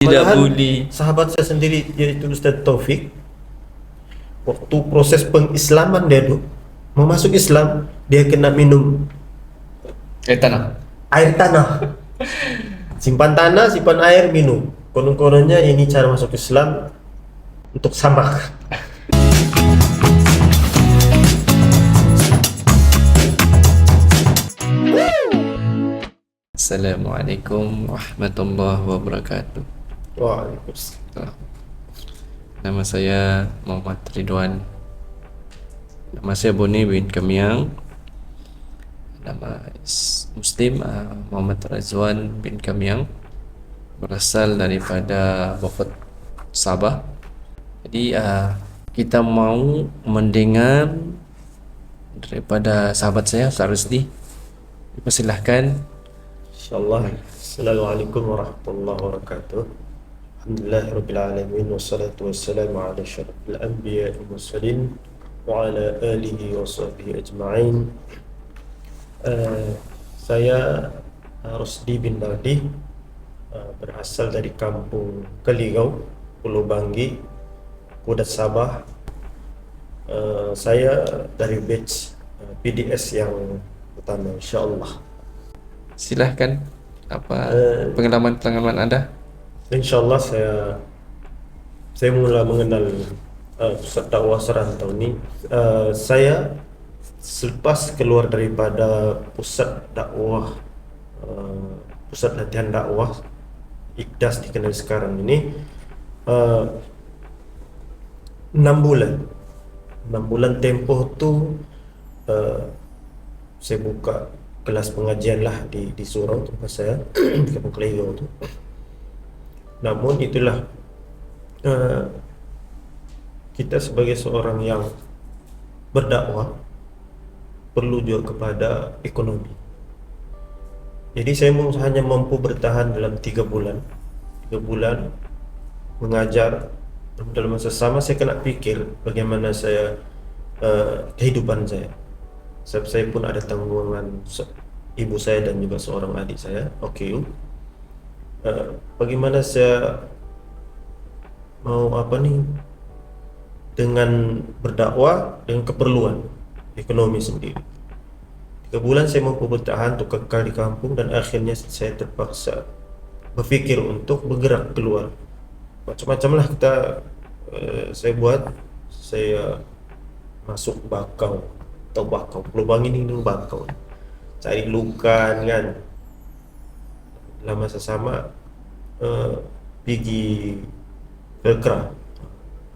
Tidak Malahan boleh. sahabat saya sendiri yaitu Ustaz Taufik, waktu proses pengislaman dia tuh mau masuk Islam, dia kena minum Tanah. air tanah, simpan tanah, simpan air, minum. Konon-kononnya ini cara masuk Islam untuk samak. Assalamualaikum warahmatullahi wabarakatuh. Waalaikumsalam. Nama saya Muhammad Ridwan. Nama saya Boni bin Kamiang. Nama Muslim Muhammad Razwan bin Kamiang. Berasal daripada Beaufort, Sabah. Jadi kita mau mendengar daripada sahabat saya Ustaz Rusdi. Dipersilahkan. Insyaallah. Assalamualaikum warahmatullahi wabarakatuh. Alhamdulillahirabbil alamin wassalatu wassalamu ala asyrafil anbiya'i wal mursalin wa ala alihi wa sahbihi ajma'in. Saya Rusdi bin Nardi, berasal dari kampung Keligau, Pulau Banggi, Kudat, Sabah. Saya dari batch PDS yang pertama, insyaallah. Silahkan, apa pengalaman Anda? InsyaAllah saya mula mengenal pusat dakwah serantau ni. Saya selepas keluar daripada pusat dakwah, pusat latihan dakwah IKDAS dikenal sekarang ini, 6 bulan tempoh tu saya buka kelas pengajian lah di surau tempat saya di Kampung Keligau tu. Namun itulah, kita sebagai seorang yang berdakwah perlu juga kepada ekonomi. Jadi saya hanya mampu bertahan dalam 3 bulan mengajar. Dalam masa sama saya kena fikir bagaimana saya kehidupan saya. Sebab saya pun ada tanggungan ibu saya dan juga seorang adik saya. Bagaimana saya mau dengan berdakwah dengan keperluan ekonomi sendiri. 3 bulan saya mampu bertahan untuk kekal di kampung, dan akhirnya saya terpaksa berfikir untuk bergerak keluar. Macam-macam lah saya buat. Saya masuk Bakau Pulau Banggi ni dulu, Bakau cari lukan kan. Dalam masa sama pergi Kelkra,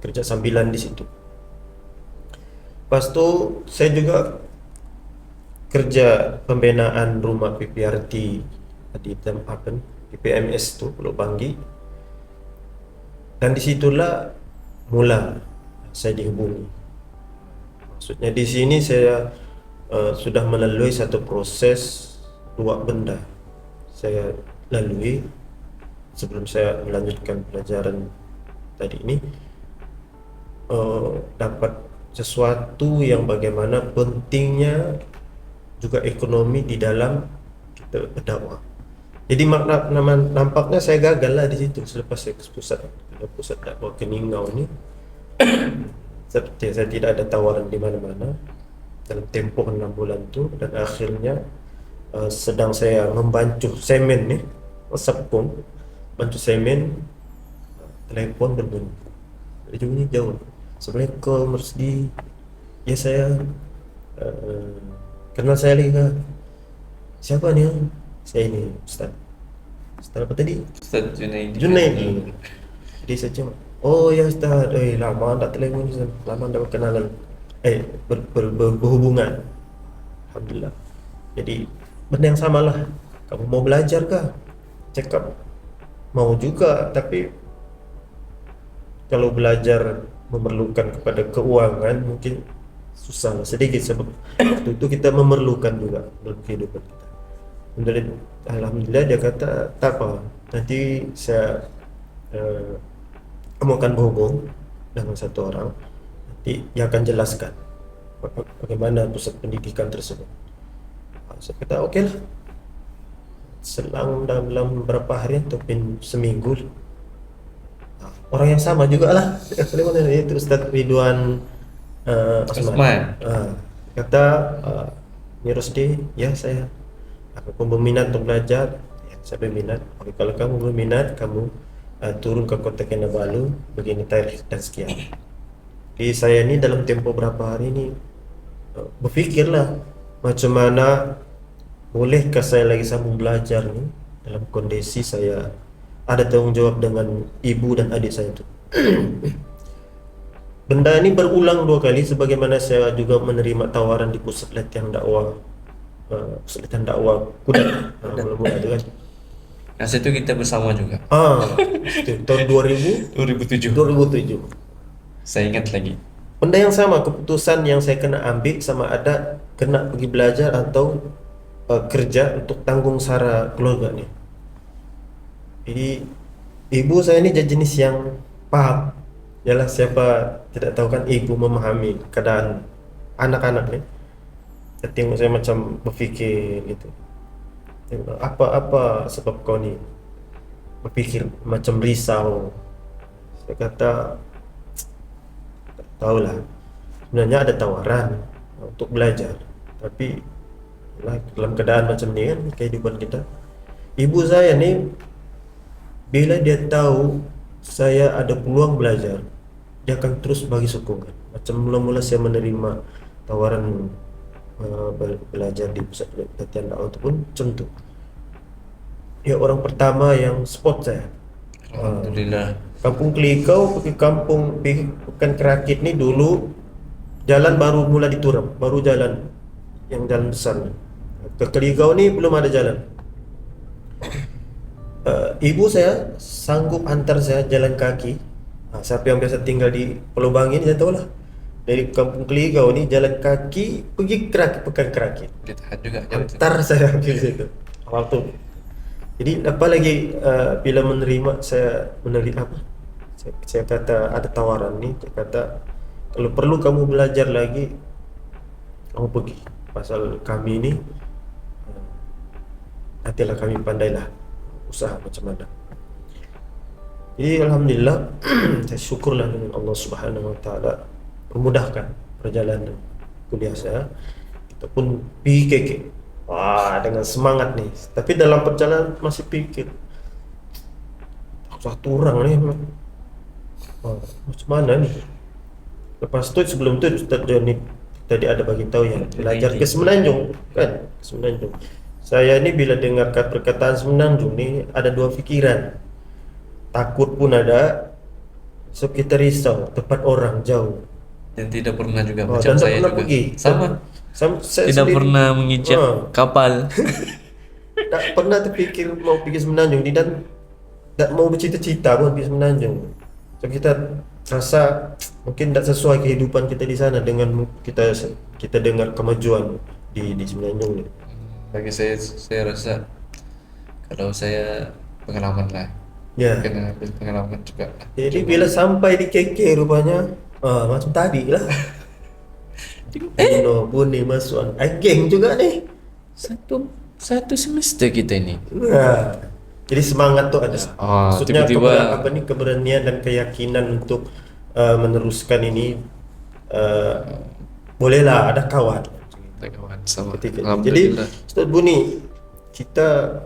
kerja sambilan di situ. Lepas tu saya juga kerja pembinaan rumah PPRT di PPMS tu Pulau Banggi, dan disitulah mula saya dihubungi. Maksudnya di sini saya sudah melalui satu proses 2 benda saya lalui sebelum saya melanjutkan pelajaran tadi ini. Dapat sesuatu yang bagaimana pentingnya juga ekonomi di dalam kita berdakwah. Jadi nampaknya saya gagal lah di situ selepas saya ke pusat dakwah Keningau ni. Saya tidak ada tawaran di mana-mana dalam tempoh 6 bulan tu, dan akhirnya sedang saya membancuh semen ni, WhatsApp pun bancuh semen, telefon berbunyi. Ujungnya jauh. Assalamualaikum Rusdi. Ya, saya kenal saya lagi ke? Siapa ni? Saya ini Ustaz apa tadi? Ustaz Junaidi. Jadi saya cuma, oh ya Ustaz, lama tak telefon, lama tak berkenalan, berhubungan. Alhamdulillah. Jadi benda yang sama lah. Kamu mau belajar kah? Cakap mau juga, tapi kalau belajar memerlukan kepada keuangan mungkin susah lah sedikit, sebab waktu itu kita memerlukan juga dalam kehidupan kita. Alhamdulillah dia kata tak apa, nanti saya kamu akan berhubung dengan satu orang, nanti dia akan jelaskan bagaimana pusat pendidikan tersebut. Saya kata okey lah. Selang dalam beberapa hari ataupun seminggu orang yang sama juga lah. Sulaiman itu Ustadz Ridwan Osman. Osman. Kata Ni Rusdi, ya saya aku berminat untuk belajar. Ya, saya berminat. Oke, kalau kamu berminat, kamu turun ke Kota Kinabalu, begini tarikh dan sekian. Jadi saya ini dalam tempo berapa hari ini berpikirlah macam mana bolehkah saya lagi sambung belajar nih dalam kondisi saya ada tanggung jawab dengan ibu dan adik saya itu. Benda ini berulang 2 kali sebagaimana saya juga menerima tawaran di pusat latihan dakwah Kudat mula-mula itu kan. Nah, itu kita bersama juga. Itu tahun 2007. 2007. Saya ingat lagi. Benda yang sama, keputusan yang saya kena ambil sama ada kena pergi belajar atau kerja untuk tanggung sara keluarga nih. Jadi ibu saya ini jenis yang paham. Yalah, siapa tidak tahu kan ibu memahami keadaan anak-anak nih. Dia tengok saya macam berfikir gitu. Tengok, apa sebab kau ni berfikir macam risau. Saya kata tak tahulah. Sebenarnya ada tawaran untuk belajar, tapi dalam keadaan macam ni kan kehidupan kita. Ibu saya ni bila dia tahu saya ada peluang belajar, dia akan terus bagi sokongan. Macam mula-mula saya menerima tawaran belajar di pusat latihan dakwah itu pun macam tu. Dia orang pertama yang support saya. Alhamdulillah. Kampung Kelikau pergi kampung Pekan Kerakit ni dulu jalan baru mula diturap, baru jalan yang jalan besar ni. Ke Keligau ni belum ada jalan. Ibu saya sanggup hantar saya jalan kaki. Siapa yang biasa tinggal di Pulau Bangin saya tahu lah. Dari kampung Keligau ni jalan kaki pergi Pekan Kerakit. Dia tahan juga jauh tu. Hantar saya pergi situ. Awal tu. Jadi apa lagi bila saya menerima apa? Saya kata ada tawaran ni, saya kata kalau perlu kamu belajar lagi kamu pergi. Pasal kami ni nantilah kami pandailah usaha macam mana. Jadi alhamdulillah saya syukurlah dengan Allah Subhanahu Wa Taala memudahkan perjalanan kuliah saya. Kita pun pergi dengan semangat nih. Tapi dalam perjalanan masih pikir satu orang ni macam mana nih. Lepas tu sebelum tu Ustaz Joni tadi ada bagi tahu yang belajar ke Semenanjung kan, Semenanjung. Saya ni bila dengar perkataan Semenanjung ni ada 2 fikiran. Takut pun ada, so kita risau tempat orang jauh. Dan tidak pernah juga Dan macam tak saya pernah juga. pergi. Saya Tidak sendiri pernah mengijak kapal. tak pernah terfikir mau pergi Semenanjung ni dan tak mau bercita-cita pun pergi Semenanjung. So kita rasa mungkin tak sesuai kehidupan kita di sana dengan kita dengar kemajuan di Semenanjung ni. Bagi saya rasa kalau saya pengalaman lah. Ya. Kena ambil pengalaman juga. Jadi bila sampai di KK rupanya macam tadi lah. Buni masuk geng juga nih. Satu semester kita ini. Jadi semangat tuh ada. Maksudnya Tiba-tiba keberanian dan keyakinan untuk meneruskan ini bolehlah ada kawan. sama. Jadi Ustaz Buni, kita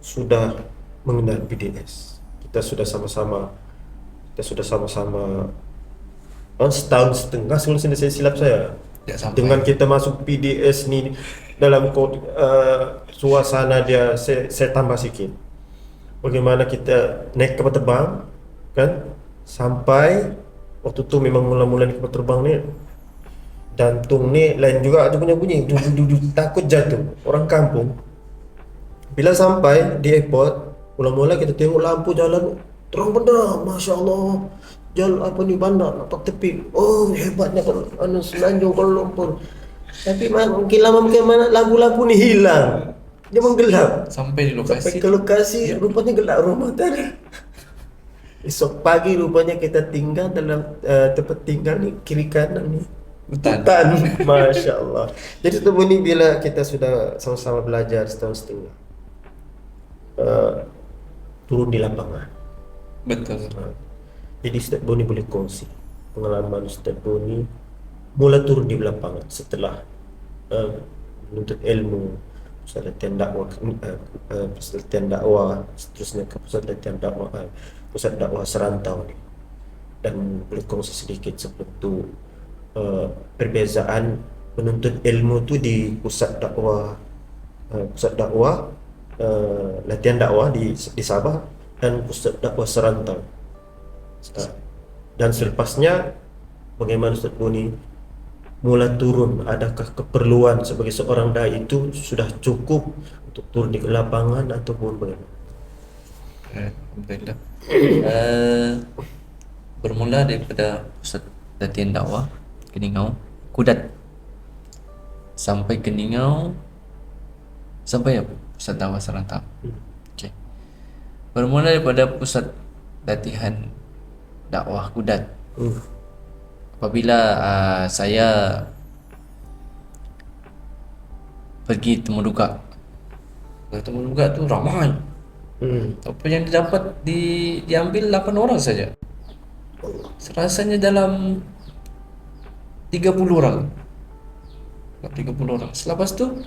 sudah mengenal PDS. Kita sudah sama-sama setahun setengah sebelum saya silap saya. Dengan kita masuk PDS ni dalam suasana dia saya tambah sikit. Bagaimana kita naik kapal terbang kan, sampai waktu tu memang mula-mula naik kapal terbang ni jantung ni lain juga ada bunyi takut jatuh orang kampung. Bila sampai di airport, mula-mula kita tengok lampu jalan terang benderang, Masya Allah, jalan apa ni bandar nampak tepi, oh hebatnya kalau Semenanjung Kuala Lumpur. Tapi mungkin lama mana lampu-lampu ni hilang, dia menggelap sampai di lokasi. Sampai ke lokasi rupanya gelap rumah tadi. Esok pagi rupanya kita tinggal dalam tempat tinggal ni kiri kanan ni hutan. Masya Allah. Jadi tu bunyi bila kita sudah sama-sama belajar setahun setengah, turun di lapangan. Betul. Jadi Ustaz Boni boleh kongsi pengalaman Ustaz Boni mula turun di lapangan setelah uh, menuntut ilmu, pusat latihan dakwah, pusat latihan dakwah, seterusnya ke pusat latihan dakwah, pusat dakwah serantau ni. Dan boleh kongsi sedikit sebelum tu perbezaan menuntut ilmu tu di pusat dakwah latihan dakwah di Sabah dan pusat dakwah serantau. Uh, dan selepasnya bagaimana Ustaz Boni mula turun, adakah keperluan sebagai seorang dai itu sudah cukup untuk turun di lapangan ataupun bagaimana? Alhamdulillah. Bermula daripada pusat latihan dakwah Keningau, Kudat, sampai Keningau, sampai pusat dakwah Serantau. Okey. Bermula daripada pusat latihan dakwah Kudat. Apabila saya pergi temu duka. Temu duka tu ramai. Apa yang didapat diambil 8 orang saja. Rasanya dalam 30 orang. 30 orang. Selepas tu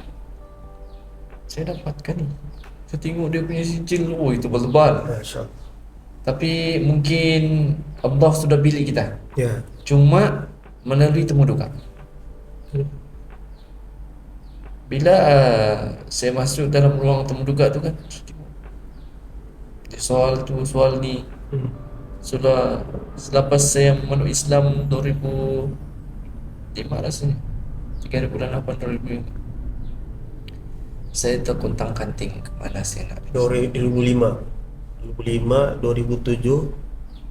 saya dapatkan ni. Saya tengok dia punya sijil, oh itu tebal-tebal. Masya-Allah. Tapi mungkin Allah sudah pilih kita. Ya. Cuma melalui temu duka. Bila saya masuk dalam ruang temu duka tu kan, soal tu, soal ni. Sudah selepas saya memeluk Islam 2005 rasanya, 3 bulan 8 2005, saya terkuntang-kanting ke mana saya nak. 2005 2007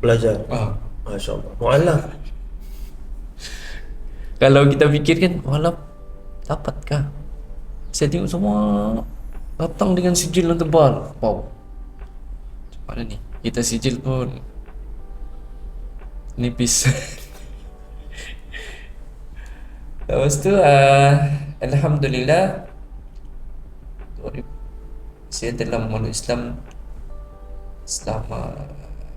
belajar. Masya Allah. Mu'alaf. Kalau kita fikirkan, walau dapatkah? Saya tengok semua datang dengan sijil yang tebal. Wow. Macam mana ni? Kita sijil pun nipis. Lepas tu Alhamdulillah saya telah memeluk Islam selama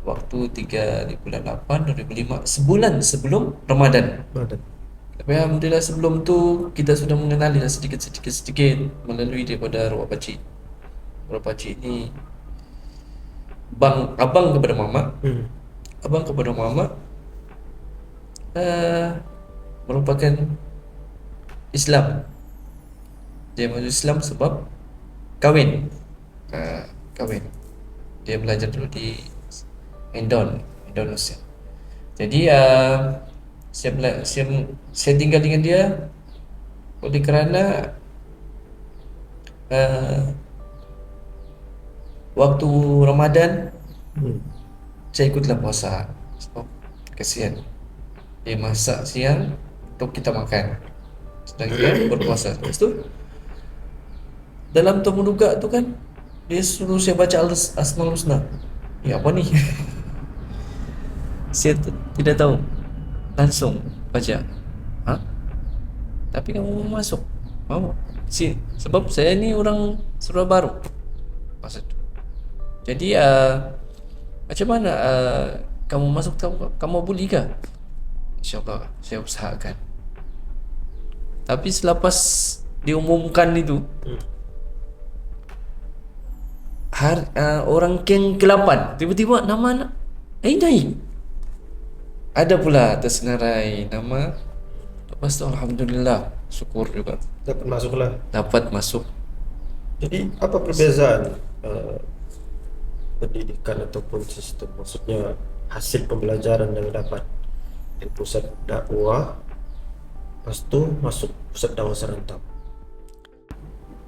waktu 3 di bulan 8 2005, sebulan sebelum Ramadan. Tapi Alhamdulillah sebelum tu kita sudah mengenali sedikit melalui daripada arwah pakcik. Arwah pakcik ni abang kepada mama. Abang kepada mama merupakan Islam. Dia masuk Islam sebab kahwin. Dia belajar dulu di Indonesia. Jadi saya tinggal dengan dia oleh kerana waktu Ramadan saya ikutlah puasa sebab kesian dia masak siang untuk kita makan sedang kita berpuasa. Lepas tu dalam temu duga tu kan dia suruh saya baca Asmaul Husna. Ya apa ni? Saya tidak tahu. Langsung baca. Tapi kamu mau masuk? Mau? Sebab saya ni orang Surabaya baru masa tu. Jadi macam mana kamu masuk, kamu boleh ke? InsyaAllah saya usahakan. Tapi selepas diumumkan itu orang geng ke-8 tiba-tiba nama naik. Ada pula tersenarai nama. Lepas tu Alhamdulillah, syukur juga dapat masuk. Jadi apa perbezaan pendidikan ataupun sistem, maksudnya hasil pembelajaran yang dapat di pusat dakwah, lepas tu masuk pusat dakwah serantau?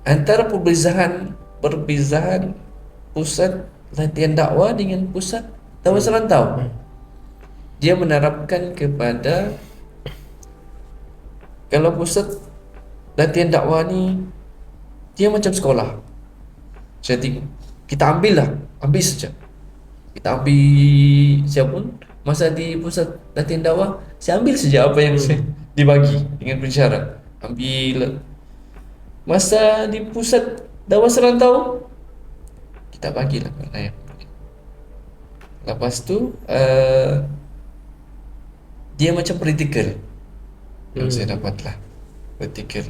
Antara perbezaan pusat latihan dakwah dengan pusat dakwah serantau, dia menerapkan kepada, kalau pusat latihan dakwah ni dia macam sekolah. Jadi kita ambil saja. Kita ambil, saya pun masa di pusat latihan dakwah saya ambil saja apa yang saya dibagi dengan bersyarat. Ambil. Masa di pusat dakwah serantau kita bagilah mana yang boleh. Lepas tu dia macam praktikal yang saya dapat lah, praktikal,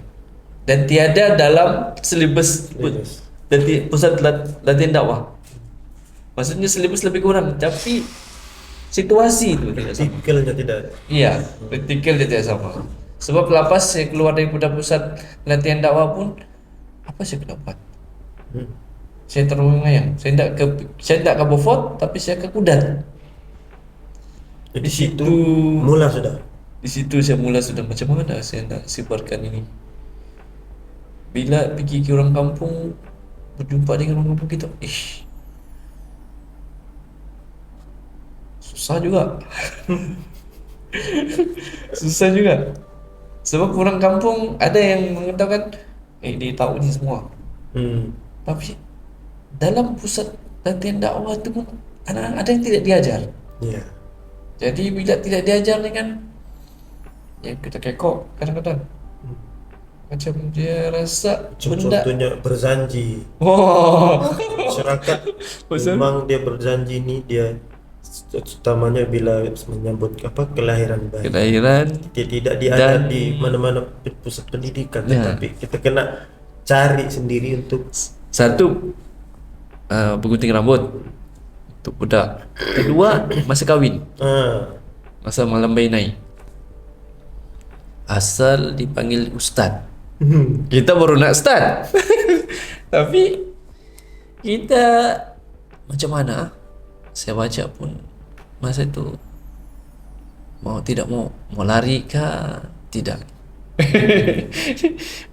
dan tiada dalam silibus Yes. pusat latihan dakwah. Maksudnya silibus lebih kurang, tapi situasi itu tidak sama. Tikelnya tidak ada. Iya, praktikal dia tidak sama. Sebab lepas saya keluar daripada pusat latihan dakwah pun, apa saya dapat? Hmm. Saya terengah-engah. Saya tidak ke Beaufort, tapi saya ke Kudat. Jadi Di situ situ mula sudah. Di situ saya mula sudah macam mana saya nak sebarkan ini. Bila pergi ke orang kampung, berjumpa dengan orang kampung kita, susah juga. Susah juga. Sebab orang kampung ada yang mengatakan, dia tahu ni semua. Tapi dalam pusat latihan dakwah itu pun anak-anak ada yang tidak diajar. Iya. Jadi bila tidak diajar ni kan, ya kita kekok kadang-kadang. Macam dia rasa benda. Contohnya berjanji. Masyarakat Pasal? memang dia berjanji ni dia utamanya bila menyambut kelahiran bayi. Kelahiran Dia tidak diajar dan- di mana-mana pusat pendidikan, Ya. tetapi kita kena cari sendiri untuk satu, bergunting rambut untuk budak. Kedua, masa kahwin, masa malam bayi asal dipanggil ustaz. Kita baru nak start. Tapi kita macam mana? Saya baca pun masa itu mau lari kah? Tidak.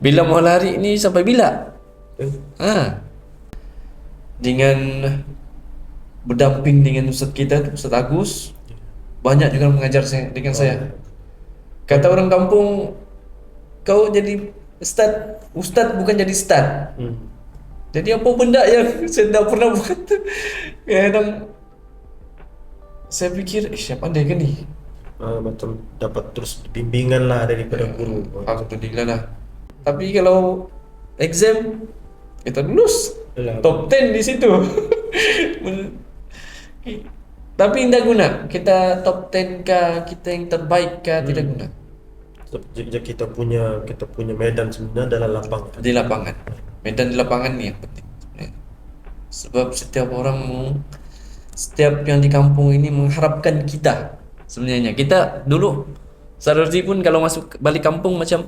Bila mau lari ni sampai bila? Dengan berdamping dengan ustaz kita, Ustaz Agus, banyak juga mengajar dengan saya. Kata orang kampung, kau jadi ustaz bukan jadi ustaz. Jadi apa benda yang saya tak pernah buat. Kadang saya fikir, siapa pandai ke ni? macam dapat terus bimbingan lah daripada guru. Alhamdulillah lah. Tapi kalau exam, kita lulus. Yalah. Top 10 di situ. Tapi tidak guna. Kita top 10 kah, kita yang terbaik kah, tidak guna. Jadi kita punya medan sebenarnya adalah lapangan. Di lapangan. Medan di lapangan ni yang penting. Sebab setiap yang di kampung ini mengharapkan kita. Sebenarnya kita dulu Sararji pun kalau masuk balik kampung macam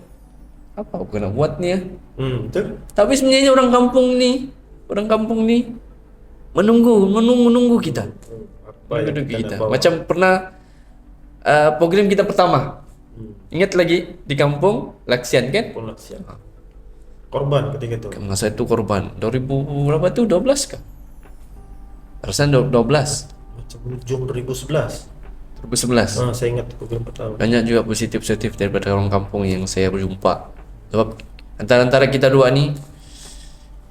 apa aku nak buat ni ya. Betul. Tapi sebenarnya orang kampung ni menunggu kita. Apa yang Menunggu kita. nak bawa? Macam pernah program kita pertama. Ingat lagi di kampung Laksian kan? Polaksian. Korban ketika itu. Masa itu korban 2000 berapa tu, 12 kah? Rasanya 12 Macam ujung 2011. 2011. Saya ingat program pertama. Banyak juga positif daripada orang kampung yang saya berjumpa. Sebab antara kita dua ni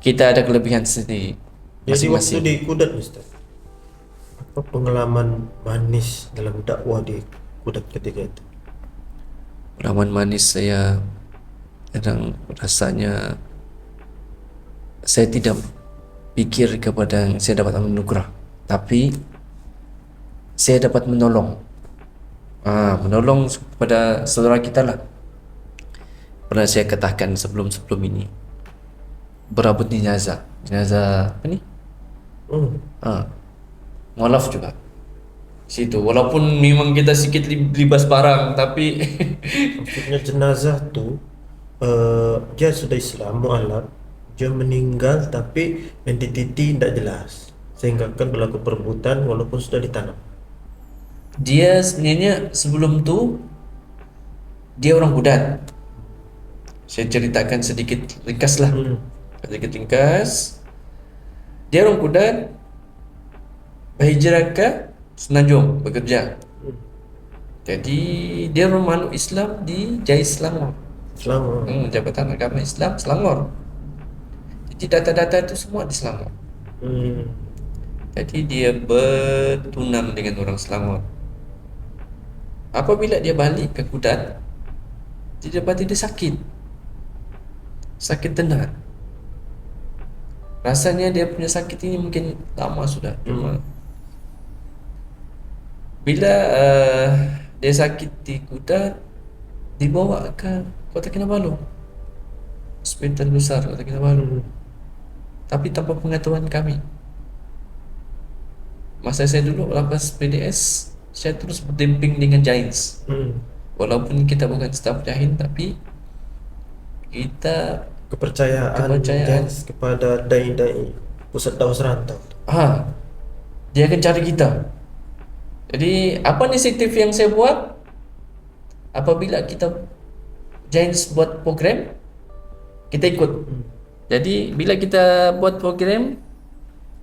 kita ada kelebihan sendiri Jadi waktu masing-masing. di Kudat, Ustaz, apa pengalaman manis dalam dakwah di Kudat ketika itu? Pengalaman manis saya kadang rasanya saya tidak pikir kepada yang saya dapat anugerah, tapi saya dapat menolong kepada saudara kita lah. Pernah saya katakan sebelum ini, berabut jenazah apa ni? Mualaf juga situ, walaupun memang kita sedikit libas barang, tapi Maksudnya jenazah tu dia sudah Islam mualaf, dia meninggal tapi identiti tidak jelas sehingga akan berlaku perebutan walaupun sudah ditanam. dia sebenarnya sebelum tu dia orang Kudat. Saya ceritakan sedikit ringkas lah. Sedikit ringkas. Dia orang Kudat berhijrah ke Semenanjung bekerja. Jadi dia orang manut Islam di JAIS Selangor. Selama Jabatan Agama Islam Selangor. Jadi data-data itu semua di Selangor. Jadi dia bertunang dengan orang Selangor. Apabila dia balik ke Kudat, dia dapati dia sakit tenat. Rasanya dia punya sakit ini mungkin lama sudah. Cuma Bila dia sakit di kuda, dibawa ke Kota Kinabalu, hospital besar Kota Kinabalu, Hmm. tapi tanpa pengetahuan kami. Masa saya dulu lepas PDS, saya terus berdamping dengan Giants. Hmm. Walaupun kita bukan staf Giant, tapi kita Kepercayaan kepercayaan, Giants kepada dai-dai pusat dakwah serantau. dia akan cari kita. Jadi apa inisiatif yang saya buat apabila kita Giants buat program, kita ikut. Hmm. Jadi bila kita buat program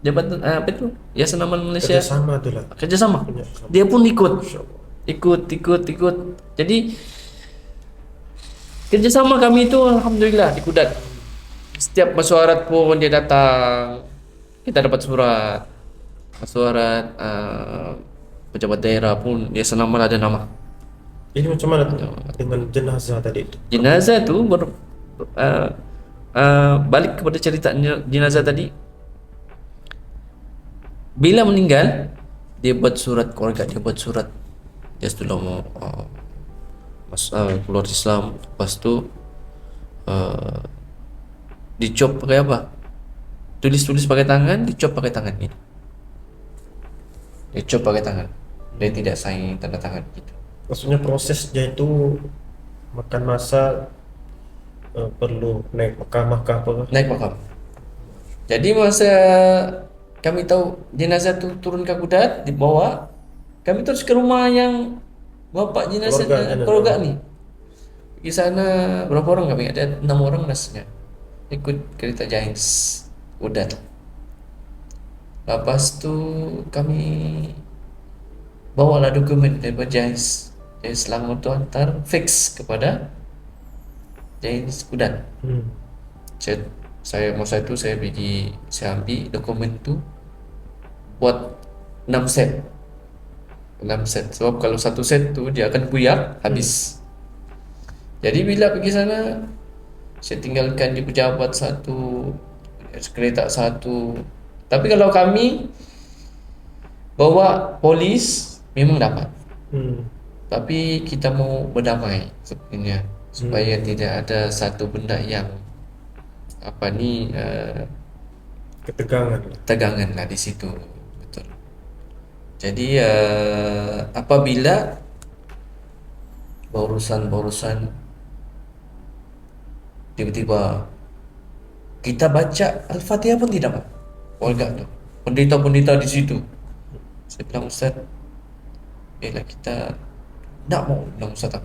Jabatan apa itu? Yayasan Amal Malaysia Kerjasama tu lah. kerjasama, Punya dia pun ikut, Masya Allah. ikut. Jadi kerjasama kami itu alhamdulillah di Kudat. Setiap mesyuarat pun dia datang, kita dapat surat, mesyuarat pejabat daerah pun dia Amal ada nama. Ini macam mana dengan jenazah tadi itu? Jenazah tu balik kepada cerita jenazah tadi. Bila meninggal, dia buat surat keluarga, dia sudah mau keluar Islam. Lepas tu dicop pakai apa? Tulis pakai tangan, dicop pakai tangan ini. Dicop pakai tangan. Dia tidak sign tanda tangan gitu. Maksudnya prosesnya itu makan masa perlu naik mahkamah kah apa kah? Naik makam. Jadi masa kami tahu jenazah tu turun ke Kudat, dibawa, kami terus ke rumah yang bapak jenazah keluarga ni. Di sana berapa orang kami? Ada 6 orang rasanya. Ikut kereta Giants Kudat. Lepas tu kami bawalah dokumen daripada Giants. Giants Selangor tu hantar fix kepada Giants Kudat. Saya masa itu saya ambil dokumen tu buat 6 set. Sebab kalau satu set tu dia akan buyar habis. Jadi bila pergi sana, saya tinggalkan di pejabat satu, kereta satu. Tapi kalau kami bawa polis memang dapat. Tapi kita mau berdamai sebenarnya supaya tidak ada satu benda yang ketegangan lah di situ. Betul. Jadi apabila barusan tiba-tiba kita baca Al-Fatihah pun tidak, Pak. Keluarga tu, pendeta-pendeta di situ. Saya bilang, Ustaz, kita tak mau. Bilang Ustaz, aku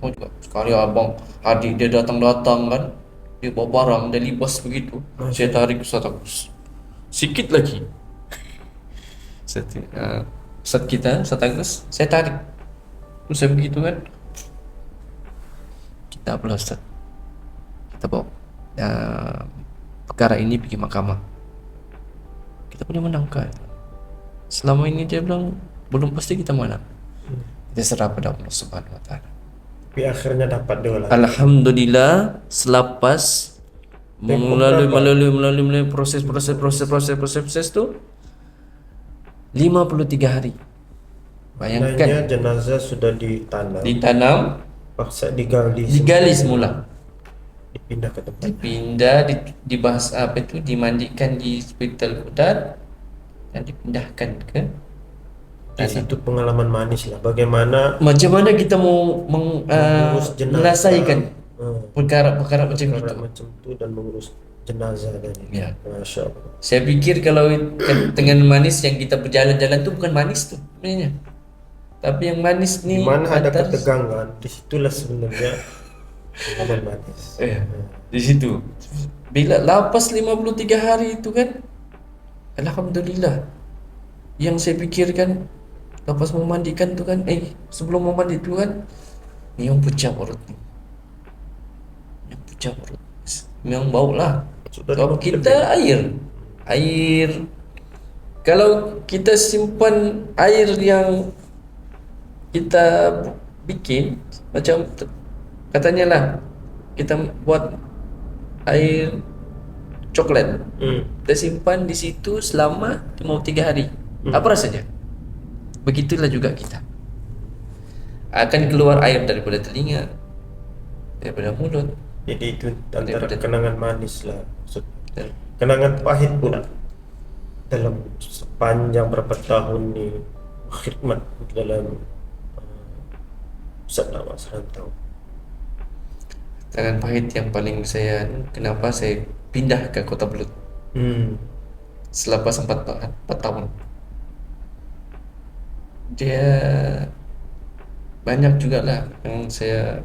mau juga. Sekali abang adik dia datang kan, dia bawa barang, dia libas begitu. Saya tarik Ustaz, aku sikit lagi. Ustaz Agus, saya tarik. Terus saya begitu kan, kita apalah Ustaz, kita bawa perkara ini pergi mahkamah. Kita punya menang kan? Selama ini dia bilang belum pasti kita menang. Kita serah pada Allah Subhanahu Wa Taala. Tapi akhirnya dapat dolar. Alhamdulillah, selepas melalui proses tu 53 hari. Bayangkan, jenazah sudah ditanam, paksa digali semula, dipindah ke tempat, dibahas dimandikan di hospital Kudat dan dipindahkan ke di situ. Pengalaman manis lah, bagaimana macam mana kita mau menyelesaikan perkara macam itu dan mengurus jenazah tadi. Ya. Masya Allah. Saya pikir kalau dengan manis yang kita berjalan-jalan tu bukan manis tu sebenarnya, tapi yang manis ni di mana ada ketegangan, disitulah sebenarnya pengalaman manis. Di situ bila lepas 53 hari itu kan, alhamdulillah, yang saya pikirkan lepas memandikan tu kan, sebelum memandi tu kan, ni yang pecah perut ni, memang bau lah. Kalau kita air, kalau kita simpan air yang kita bikin, macam katanya lah, kita buat air coklat, kita simpan di situ selama 53 hari. Apa rasanya? begitulah juga kita. Akan keluar air daripada telinga, daripada mulut, Jadi itu antara daripada kenangan manis lah maksudnya. dan Kenangan pahit pula dalam sepanjang berapa tahun ni khidmat dalam pusat dakwah serantau. tangan pahit yang paling saya, kenapa saya pindah ke Kota Belud selepas 4 tahun. Dia banyak juga lah yang saya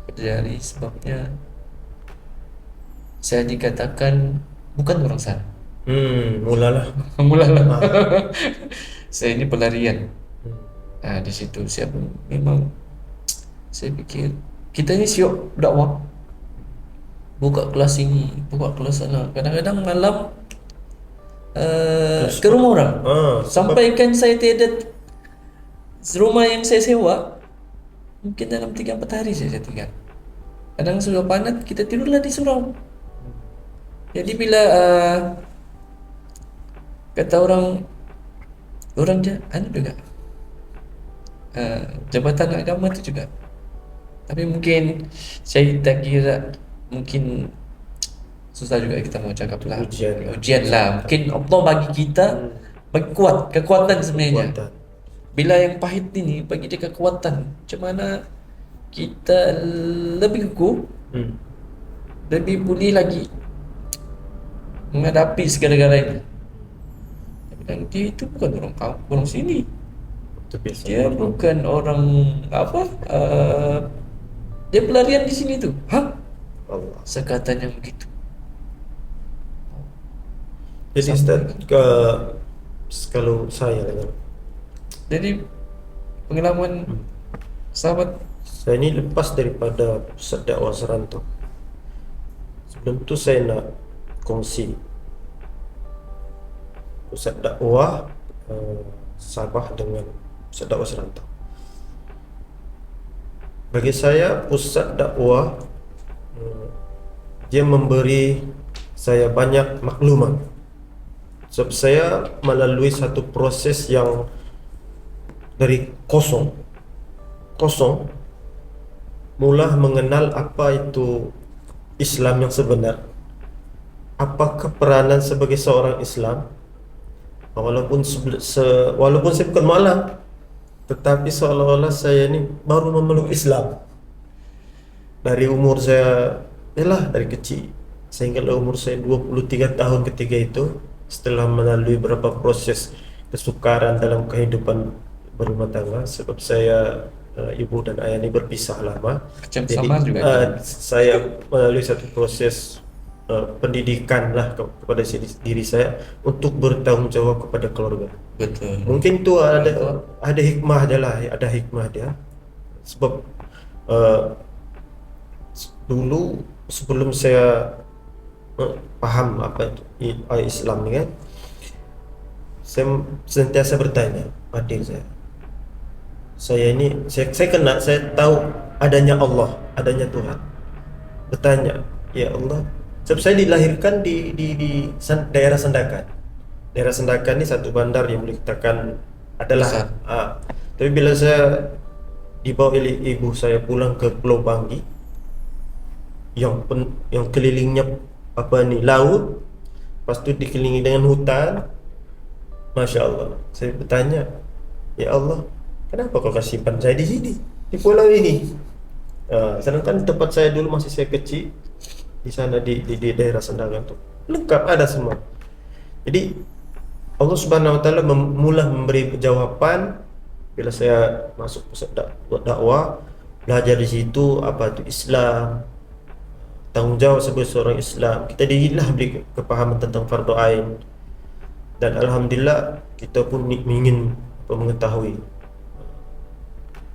pelajari, sebabnya saya dikatakan bukan orang sana. Mulalah. Mulalah. Ah. Saya ini pelarian. Hmm. Di situ saya pun memang, saya fikir kita ni siok dakwah, buka kelas ini, buka kelas sana. Kadang-kadang malam ke rumah orang, sampaikan saya tiada rumah yang saya sewa, mungkin dalam 3-4 hari saya tinggal. Kadang sudah penat, kita tidurlah di surau. Jadi bila kata orang juga jabatan agama itu juga, tapi mungkin saya tak kira, mungkin susah juga kita mau cakap lah, ujian lah. Mungkin Allah bagi kita bagi kekuatan sebenarnya. Bila yang pahit ini bagi dia kekuatan, macam mana kita lebih kukuh, lebih boleh lagi menghadapi segala-galanya. Dan dia itu bukan orang kampung, orang sini. Dia bukan orang dia pelarian di sini tu. Allah. Sekatan yang begitu. Jadi kalau saya dengar, jadi pengalaman sahabat, saya ini lepas daripada pusat dakwah serantau. Sebelum tu saya nak kongsi pusat dakwah Sabah dengan pusat dakwah serantau. Bagi saya pusat dakwah dia memberi saya banyak maklumat, sebab saya melalui satu proses yang dari kosong mula mengenal apa itu Islam yang sebenar, apakah peranan sebagai seorang Islam. Walaupun saya bukan mualaf, tetapi seolah-olah saya ni baru memeluk Islam dari umur saya, dari kecil sehingga umur saya 23 tahun ketika itu, setelah melalui beberapa proses kesukaran dalam kehidupan berumah tangga, sebab saya ibu dan ayah ini berpisah lama. macam Jadi sama juga saya melalui satu proses pendidikan lah kepada diri saya untuk bertanggung jawab kepada keluarga. betul. Mungkin tu ada hikmah dia lah, ada hikmah dia. Sebab dulu sebelum saya paham apa itu Islam ni kan, saya sentiasa bertanya pada diri saya ini, saya kenal, saya tahu adanya Allah, adanya Tuhan. Bertanya, ya Allah, sebab saya dilahirkan di daerah Sandakan. Daerah Sandakan ni satu bandar yang boleh dikatakan adalah tapi bila saya dibawa oleh ibu saya pulang ke Pulau Banggi yang kelilingnya laut, lepas tu dikelilingi dengan hutan. Masya Allah, saya bertanya, ya Allah, kenapa kau kasih simpan saya di sini, di pulau ini? Sedangkan tempat saya dulu masih saya kecil di sana di daerah Sandakan tu lengkap ada semua. Jadi Allah Subhanahu Wa Taala mula memberi jawaban bila saya masuk pusat dakwah, belajar di situ apa itu Islam, tanggung jawab sebagai seorang Islam. Kita diilah beri kepahaman tentang fardu ain, dan alhamdulillah kita pun ingin mengetahui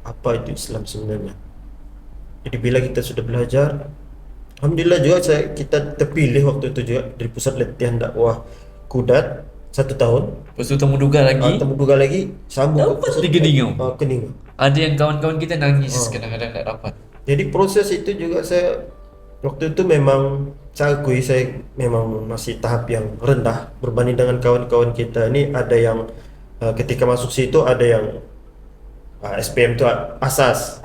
apa itu Islam sebenarnya. Jadi bila kita sudah belajar, alhamdulillah juga kita terpilih waktu itu juga dari pusat latihan dakwah Kudat 1 tahun. Lepas tu temu duga lagi sambung dapat di Keningau. Keningau. Ada yang kawan-kawan kita nangis kadang-kadang tak dapat. Jadi proses itu juga saya waktu itu memang saya akui saya memang masih tahap yang rendah berbanding dengan kawan-kawan kita. Ini ada yang ketika masuk situ ada yang SPM itu asas.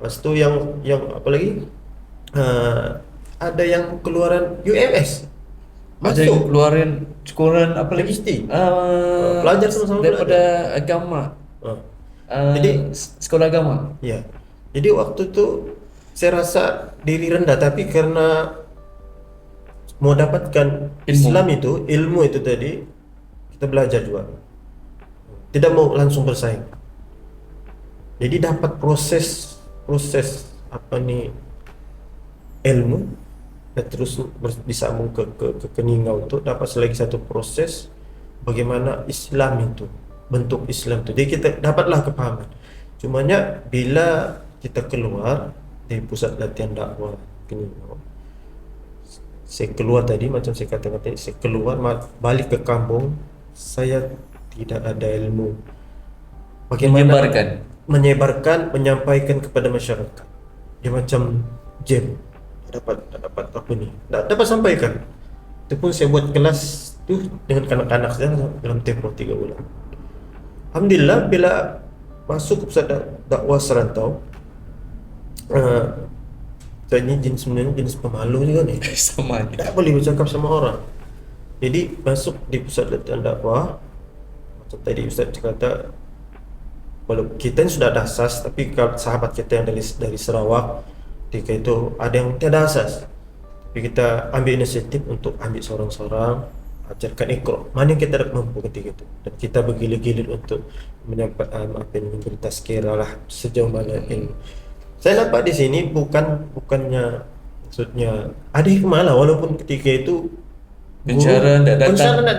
Lepas itu yang apa lagi? Ada yang keluaran UMS. Ada yang Masuk. keluarin apa lagi? Mesti. Pelajar sama-sama daripada belajar. agama. Ah, Jadi sekolah agama. ya. Jadi waktu itu saya rasa diri rendah, tapi karena mau dapatkan Islam itu, ilmu itu tadi, kita belajar juga. Tidak mau langsung bersaing. Jadi dapat proses apa nih, ilmu, dan terus disambung ke Ningau itu dapat lagi satu proses bagaimana Islam itu, bentuk Islam itu. Jadi kita dapatlah kepahaman. Cumanya bila kita keluar dari pusat latihan dakwah Ningau, saya keluar tadi, macam saya katakan tadi, saya keluar balik ke kampung, saya tidak ada ilmu bagaimana menyebarkan, menyampaikan kepada masyarakat. Dia macam jam, tak dapat apa ni, tak dapat sampaikan. Itu pun saya buat kelas tu dengan kanak-kanak saya dalam tempoh 3 bulan. Alhamdulillah, bila masuk ke pusat dakwah serantau, saya ni sebenarnya jenis pemalu juga ni. Sama. Tak boleh bercakap sama orang. Jadi masuk di pusat latihan dakwah, macam tadi Ustaz kata, walau kita ni sudah ada asas, tapi kalau sahabat kita yang dari Sarawak ketika itu ada yang tiada asas, tapi kita ambil inisiatif untuk ambil seorang-seorang, ajarkan Iqra, mana yang kita mampu ketika itu, dan kita bergilir-gilir untuk menyampaikan memberi tazkirah lah sejauh mana ilmu. Saya nampak di sini bukannya maksudnya ada hikmah lah, walaupun ketika itu Pencara nak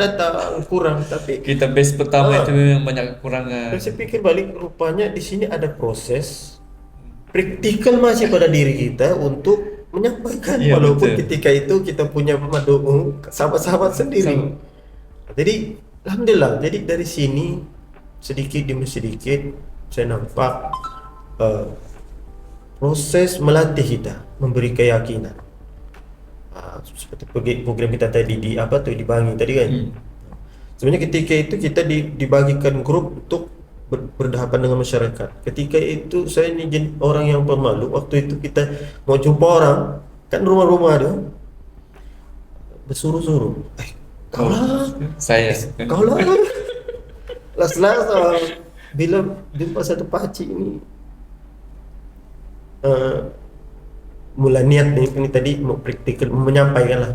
datang kurang, tapi kita base pertama itu memang banyak kekurangan. saya fikir balik, rupanya di sini ada proses praktikal masih pada diri kita untuk menyampaikan, Ya, walaupun betul. ketika itu kita punya pemadung sahabat-sahabat sendiri. Jadi alhamdulillah, jadi dari sini sedikit demi sedikit saya nampak proses melatih kita, memberi keyakinan. Seperti program kita tadi di di Bangi tadi kan. Sebenarnya ketika itu kita dibagikan grup untuk berhadapan dengan masyarakat. Ketika itu saya ni orang yang pemalu. Waktu itu kita mau jumpa orang, kan rumah-rumah ada, bersuruh-suruh, kau lah, kau lah. Last bila jumpa satu pakcik ni, mula niat ni tadi mau praktikal, menyampaikan lah.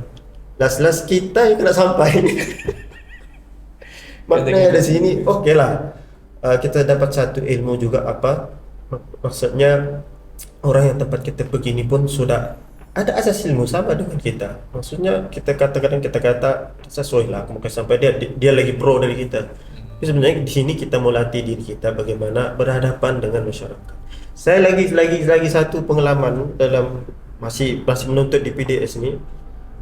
Last kita yang kena sampai. Maknanya dari sini okey lah, kita dapat satu ilmu juga, apa maksudnya, orang yang tempat kita begini pun sudah ada asas ilmu sama dengan kita. Maksudnya kita kata sesuai lah, mungkin sampai dia lagi pro dari kita. Tapi sebenarnya di sini kita mau latih diri kita bagaimana berhadapan dengan masyarakat. Saya lagi satu pengalaman dalam masih menuntut di PDS ni.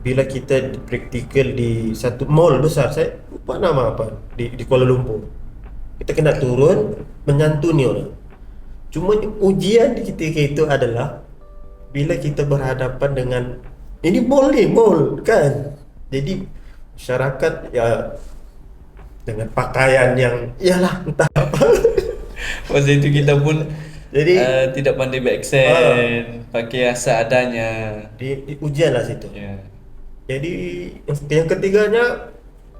Bila kita praktikal di satu mall besar, saya lupa nama apa, di Kuala Lumpur. Kita kena turun menyantuni orang. Cuma ujian di ketika itu adalah bila kita berhadapan dengan ini mall kan. Jadi masyarakat ya dengan pakaian yang iyalah entah apa. Masa itu kita pun Jadi tidak pandai beraksen, pakai seadanya. di ujian lah situ. Ya. Jadi yang ketiganya,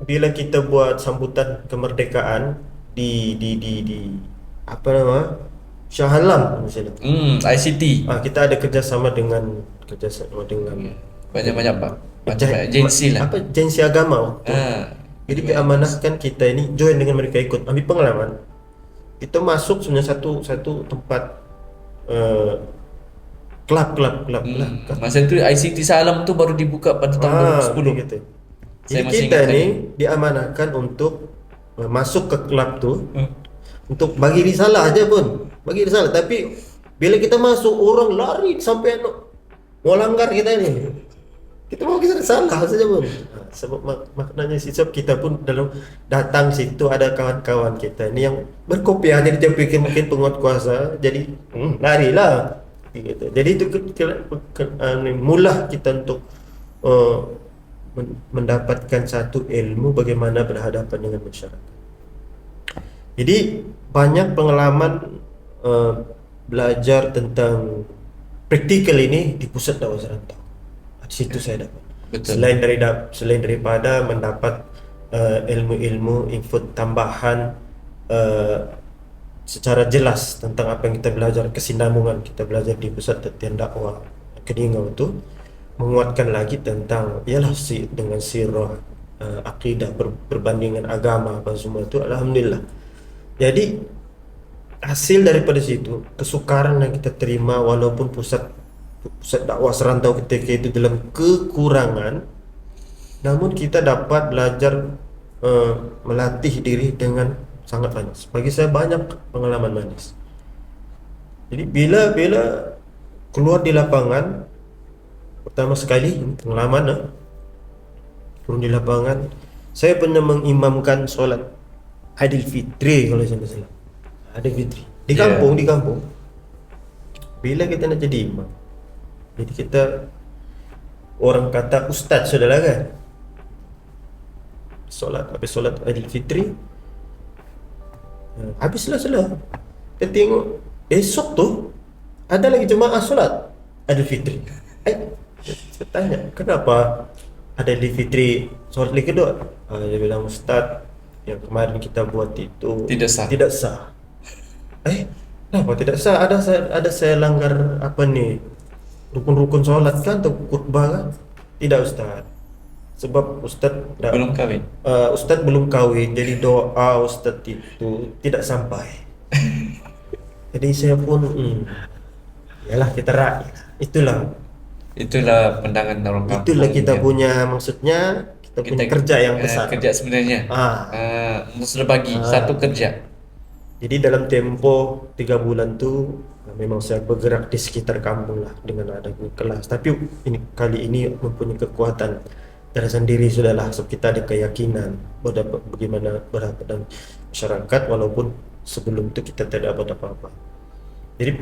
bila kita buat sambutan kemerdekaan di apa nama, Shah Alam misalnya. ICT. Kita ada kerjasama dengan Banyak-banyak Pak. Macam agensi lah. Agensi agama waktu. Jadi diamanahkan kita ini join dengan mereka, ikut ambil pengalaman. Kita masuk sebenarnya satu tempat klub. Masa itu ICT Salam tu baru dibuka pada tahun 2010. Gitu. Jadi kita ni diamanahkan untuk masuk ke klub tu, untuk bagi risalah aja pun. Bagi risalah, tapi bila kita masuk orang lari sampai mau langgar kita ni. Kita mau kita risalah saja pun. Sebab maknanya sebab kita pun dalam datang situ ada kawan-kawan kita ni yang berkopiah, jadi dia fikir mungkin penguat kuasa, jadi larilah gitu. Jadi itu mula kita untuk mendapatkan satu ilmu bagaimana berhadapan dengan masyarakat. Jadi banyak pengalaman eh, belajar tentang praktikal ini di pusat dakwah serantau. Di situ saya dapat. Betul. Selain daripada mendapat ilmu-ilmu, info tambahan eh, secara jelas tentang apa yang kita belajar, kesinambungan kita belajar di pusat latihan dakwah Kedingau itu menguatkan lagi tentang ialah dengan sirah, akidah, perbandingan agama apa semua itu, alhamdulillah. Jadi hasil daripada situ, kesukaran yang kita terima walaupun pusat pusat dakwah serantau ketika itu dalam kekurangan, namun kita dapat belajar melatih diri dengan sangat manis. Bagi saya banyak pengalaman manis. Jadi bila keluar di lapangan pertama sekali, ini pengalaman turun di lapangan, saya pernah mengimamkan sholat Idul Fitri kalau saya tidak salah. Idul Fitri di kampung, di kampung. Bila kita nak jadi imam, jadi kita, orang kata ustaz saudara kan, habis solat Idul Fitri, habislah solat. Kita tengok esok tu ada lagi jemaah solat Idul Fitri. Saya tanya, kenapa ada Idul Fitri solat lagi kedua? Dia bilang, ustaz, yang kemarin kita buat itu Tidak sah. Kenapa tidak sah? Ada saya langgar apa nih, rukun-rukun solat kan atau khutbah kan? Tidak ustaz, sebab ustaz Belum kawin. Ustaz belum kawin, jadi doa ustaz itu tidak sampai. Jadi saya pun yalah, kita rakyat. Itulah pandangan orang kampung. itulah kita yang punya, maksudnya kita punya kerja yang besar. Kerja sebenarnya. Sudah bagi satu kerja. Jadi dalam tempo 3 bulan tu memang saya bergerak di sekitar kampung lah dengan ada kelas. Tapi kali ini mempunyai kekuatan tersendiri sudahlah, sebab kita ada keyakinan bagaimana berhadapan dengan masyarakat walaupun sebelum itu kita tidak dapat apa-apa. Jadi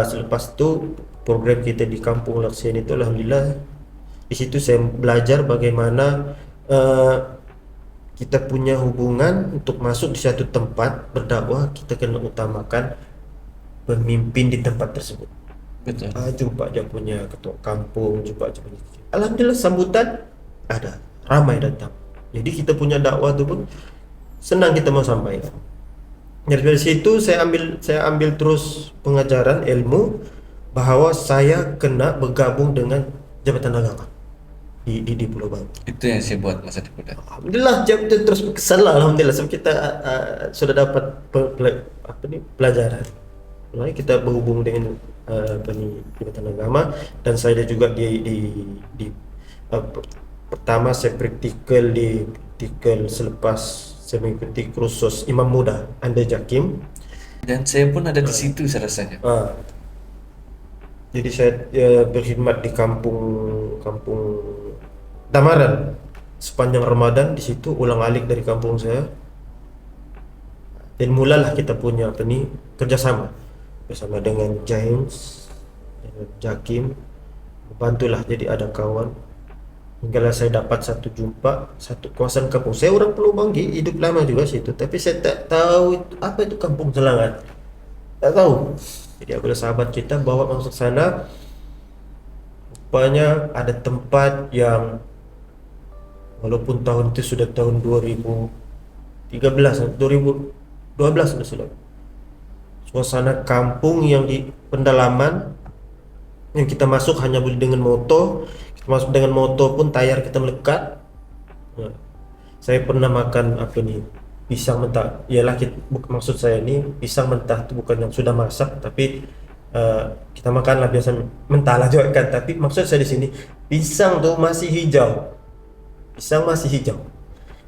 selepas itu program kita di Kampung Laksian itu, alhamdulillah di situ saya belajar bagaimana kita punya hubungan untuk masuk di satu tempat berdakwah, kita kena utamakan pemimpin di tempat tersebut. Betul. Jumpa dia punya ketua kampung, jumpa dia punya. Alhamdulillah sambutan ada, ramai datang. Jadi kita punya dakwah itu pun senang kita mau sampaikan. Dari situ saya ambil terus pengajaran ilmu bahwa saya kena bergabung dengan Jabatan Agama di Pulau Bangka. Itu yang saya buat masa di Pulau. Alhamdulillah, jabatan terus berkesan lah, alhamdulillah, sebab kita sudah dapat pelajaran. Mulai kita berhubung dengan Jabatan Agama, dan saya juga pertama saya praktikal selepas saya mengikuti kursus Imam Muda Anda Jakim, dan saya pun ada di situ saya rasanya. Jadi saya berkhidmat di kampung Damaran sepanjang Ramadan. Di situ ulang alik dari kampung saya, dan mulalah kita punya kerjasama bersama dengan James, dengan Jakim, bantulah jadi ada kawan. Hinggalah saya dapat satu kawasan kampung. Saya orang Pulau Banggi, hidup lama juga situ, tapi saya tak tahu apa itu Kampung Selangat, tak tahu. Jadi ada sahabat kita bawa masuk sana, rupanya ada tempat yang walaupun tahun itu sudah tahun 2012 sudah, suasana kampung yang di pendalaman, yang kita masuk hanya boleh dengan motor. Kita masuk dengan motor pun tayar kita melekat. Saya pernah makan pisang mentah. Maksud saya ini pisang mentah itu bukan yang sudah masak, tapi kita makanlah biasa mentah lah juga kan. Tapi maksud saya di sini pisang tuh masih hijau.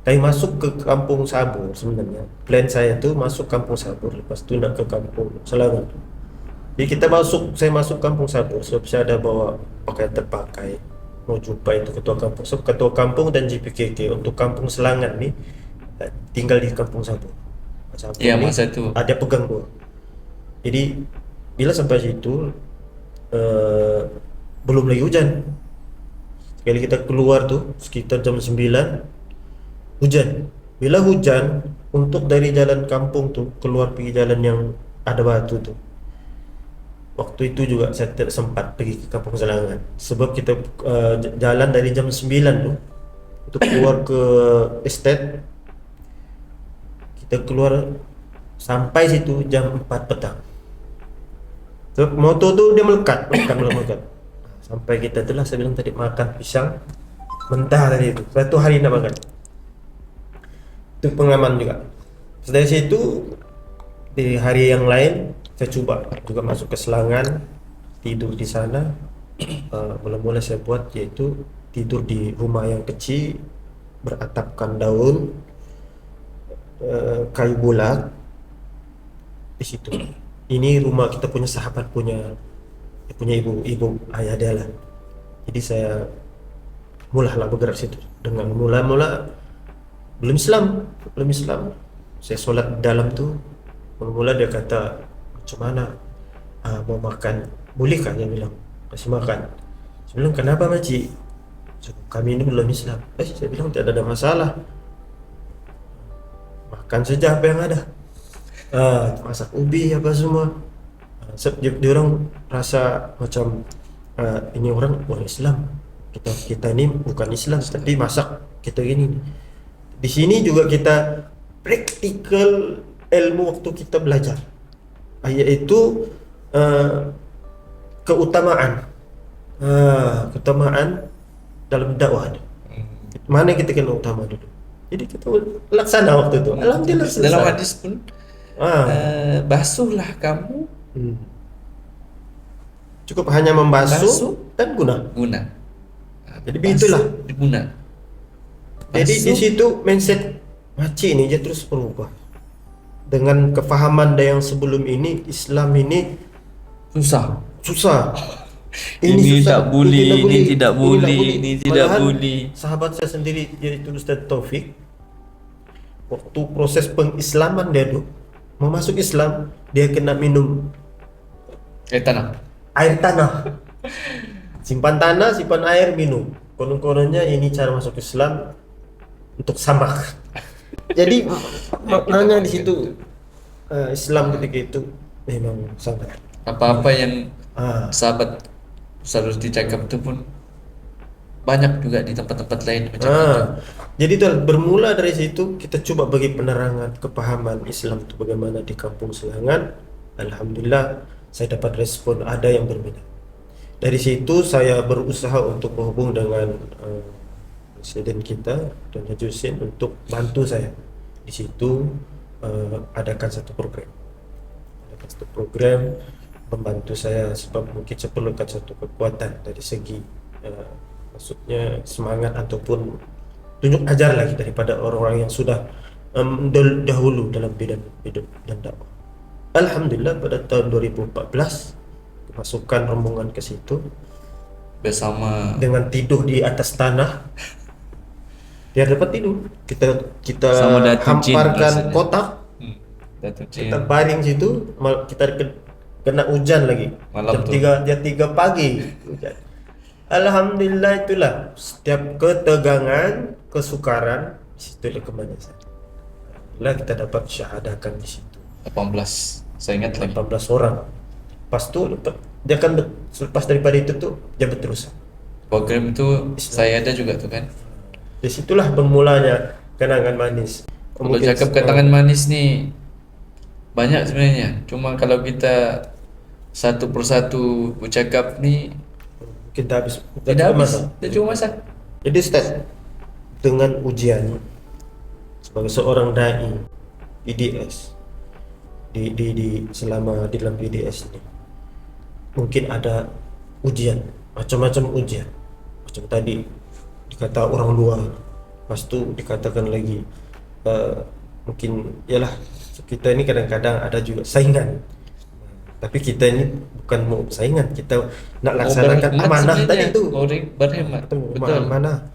Tapi masuk ke Kampung Sabur, sebenarnya plan saya tuh masuk Kampung Sabur, lepas itu nak ke Kampung Selangat. Jadi saya masuk Kampung Sabur sebab saya ada bawa pakaian terpakai, mau jumpa itu ketua kampung. So, ketua kampung dan JPKK untuk Kampung Selangat nih tinggal di Kampung Sabur. Masa itu ada pegang gua. Jadi bila sampai situ belum lagi hujan. Sekali kita keluar tuh sekitar jam 9 hujan. Bila hujan untuk dari jalan kampung tuh keluar pergi jalan yang ada batu tuh, waktu itu juga saya tidak sempat pergi ke Kampung Selangan sebab kita jalan dari jam 9 tuh untuk keluar ke estate. Kita keluar sampai situ jam 4 petang. So, motor tuh dia melekat. Sampai kita itulah saya bilang tadi makan pisang mentah tadi itu. Satu hari nak makan. Itu pengalaman juga. Dari situ di hari yang lain saya coba juga masuk ke Selangan, tidur di sana. Mula-mula saya buat yaitu tidur di rumah yang kecil beratapkan daun, kayu bulat di situ. Ini rumah kita punya sahabat punya ibu ayah dia lah. Jadi saya mulalah bergerak situ dengan mula-mula belum Islam. Saya solat di dalam tuh. Mula-mula dia kata macam mana, mau makan boleh kan, dia bilang kasih makan. Saya bilang kenapa makcik? Kami ini belum Islam. Saya bilang tidak ada masalah, makan saja apa yang ada. Masak ubi apa semua. Dia orang rasa macam ini orang Islam, kita ini bukan Islam tapi masak kita gini. Di sini juga kita praktikal ilmu waktu kita belajar, yaitu keutamaan dalam dakwah. Mana kita kena utama dulu. Jadi kita laksana waktu itu. Alhamdulillah selesai. Dalam hadis pun basuhlah kamu. Cukup hanya membasuh dan guna. Jadi begitulah Guna. Jadi di situ mindset makcik ini dia terus berubah dengan kefahaman dia yang sebelum ini Islam ini susah. Ini susah, tak boleh, ini tidak boleh. Malahan sahabat saya sendiri yaitu Ustaz Taufik, waktu proses pengislaman dia tuh mau masuk Islam, dia kena minum air tanah. Simpan air, minum. Konon-kononnya ini cara masuk Islam untuk samak. Jadi maknanya di situ Islam ketika itu memang sangat apa-apa yang sahabat Ustaz Rusdi cakap itu pun banyak juga di tempat-tempat lain macam itu. Jadi itu bermula dari situ kita coba bagi penerangan kepahaman Islam itu bagaimana di Kampung Selangan. Alhamdulillah saya dapat respon ada yang berbeda. Dari situ saya berusaha untuk menghubung dengan presiden kita dan Haji Hussein untuk bantu saya. Di situ adakan satu program membantu saya sebab mungkin saya perlukan satu kekuatan dari segi maksudnya semangat ataupun tunjuk ajar lagi daripada orang-orang yang sudah dahulu dalam bidang hidup dan dakwah. Alhamdulillah pada tahun 2014 masukkan rombongan ke situ bersama dengan tidur di atas tanah. Dia dapat tidur. Kita hamparkan kotak. Kita baring situ. Kita kena hujan lagi. Malam jam 3 pagi hujan. Alhamdulillah itulah setiap ketegangan, kesukaran situlah kemanisan. Alhamdulillah kita dapat syahadakan di situ. 18, saya ingat lagi. 18 orang. Lepas tu dia akan selepas daripada itu tuh dia berterusan. Program itu saya ada juga tuh kan. Di situlah bermulanya kenangan manis. Kalau cakap kenangan manis nih banyak sebenarnya. Cuma kalau kita satu persatu bercakap nih kita habis. Tidak habis. Dia cuma masa. Jadi Ustaz, dengan ujian sebagai seorang dai PDS di selama di dalam PDS ini mungkin ada ujian, macam-macam ujian. Macam tadi dikata orang luar, lepas tu dikatakan lagi mungkin yalah kita ini kadang-kadang ada juga saingan. Tapi kita ini bukan mau saingan, kita nak laksanakan amanah tadi tu. Berhemat. Betul. Amanah.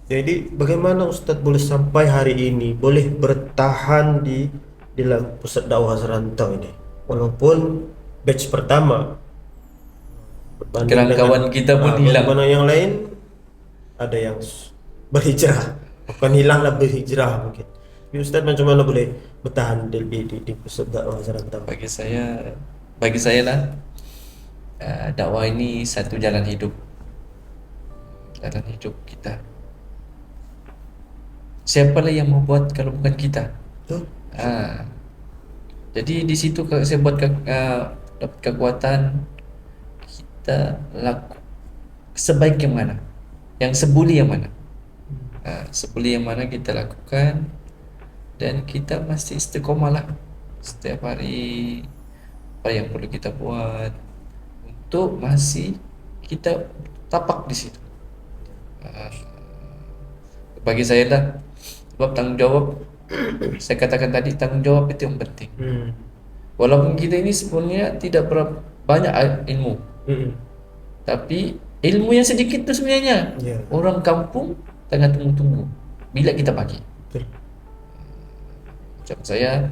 Jadi bagaimana Ustaz boleh sampai hari ini boleh bertahan di dalam pusat dakwah serantau ini, walaupun batch pertama kawan kita pun hilang. Mana yang lain ada yang berhijrah, bukan hilang lah, berhijrah mungkin. Ustaz macam mana boleh bertahan di pusat dakwah Zarantau? Bagi saya lah, dakwah ini satu jalan hidup kita. Siapalah yang mau buat kalau bukan kita? Betul? Ah, jadi di situ saya buat dapat kekuatan kita laku sebaik yang mana, yang sebuli yang mana. Sebuli yang mana kita lakukan, dan kita mesti istiqomah lah setiap hari apa yang perlu kita buat untuk masih kita tapak di situ. Ah, Bagi saya lah, sebab tanggung jawab, saya katakan tadi, tanggung jawab itu yang penting. Walaupun kita ini sebenarnya tidak berapa banyak ilmu, tapi ilmu yang sedikit itu sebenarnya orang kampung tengah tunggu-tunggu bila kita bagi. Betul. Macam saya